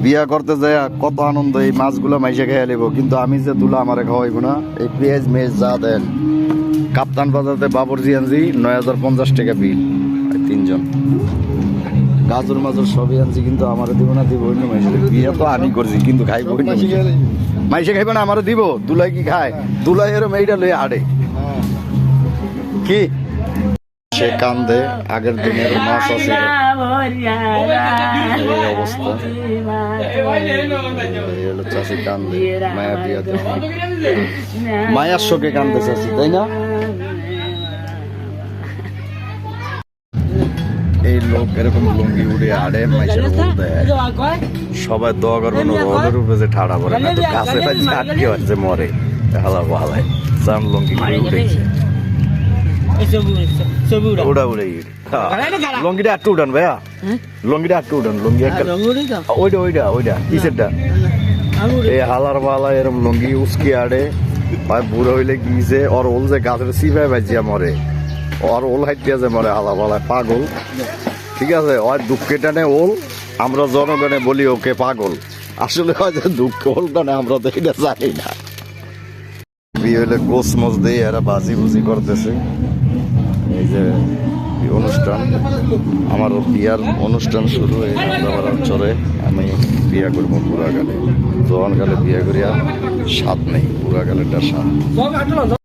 বিয়া করতে যায় কত আনন্দ, এই মাছগুলো মাইসে খেয়ে নেবো, কিন্তু আমি যে তুলা আমারে খাওয়াইব না। এই পেঁয়াজ মেজ যা দেন, কাপ্তান বাজারতে বাবরজি আনছি 9,050 টাকা বিল, 3 জন। গাজর মাজর সবই আনছি, কিন্তু আমারে দিব না, দিব অন্য মাইসে। বিয়ে তো আমি করছি, কিন্তু খাইব মাইসে খাইবে না, আমারও দিব। দুলাই কি খায়? দুলাই এরম এইটা লয়ে হাঁটে কি সে কান্দে। আগের দিনের মাছ আছে, এই অবস্থা। চাষি কান্দে, মায়া বিয়া দেয়, মায়ার শোকে কান্দে চাষি, তাই না? এই লোক এরকম লুঙ্গি উড়ে আড়ে মাইসের বলতে সবাই দোয়া করবেন রোদের উপরে যে ঠাড়া পড়ে না, তো গাছে আটকে আছে মরে হালা হালায় জান লুঙ্গি উঠেছে। উড়া উড়ে লঙ্গিটা একটু উঠান ভাইয়া, লঙ্গিটা একটু উঠান, লঙ্গি ওইটা ওইটা ওইটা কিসেরটা? এই হালার বালা এরম লঙ্গি উস্কি আড়ে ভাই বুড়ো হইলে গিয়েছে। ওর ওল যে গাছের সিপাই বাজিয়া মরে, ওর ওল হাইটিয়া যে মরে হালা বালায় পাগল। ঠিক আছে, ওর দুঃখে টানে ওল, আমরা জনগণে বলি ওকে পাগল। আসলে হয়তো দুঃখ ওল টানে, আমরা তো এটা জানি না। বিয়ে হইলে গোস মোস দিয়ে এরা বাজি বুজি করতেছে। এই যে অনুষ্ঠান, আমার বিয়ার অনুষ্ঠান শুরু হয়ে চলে। আমি বিয়া করবো পুরাকালে, জোয়ান কালে বিয়া করিয়া স্বাদ নেই, পুরাকালেরটা স্বাদ।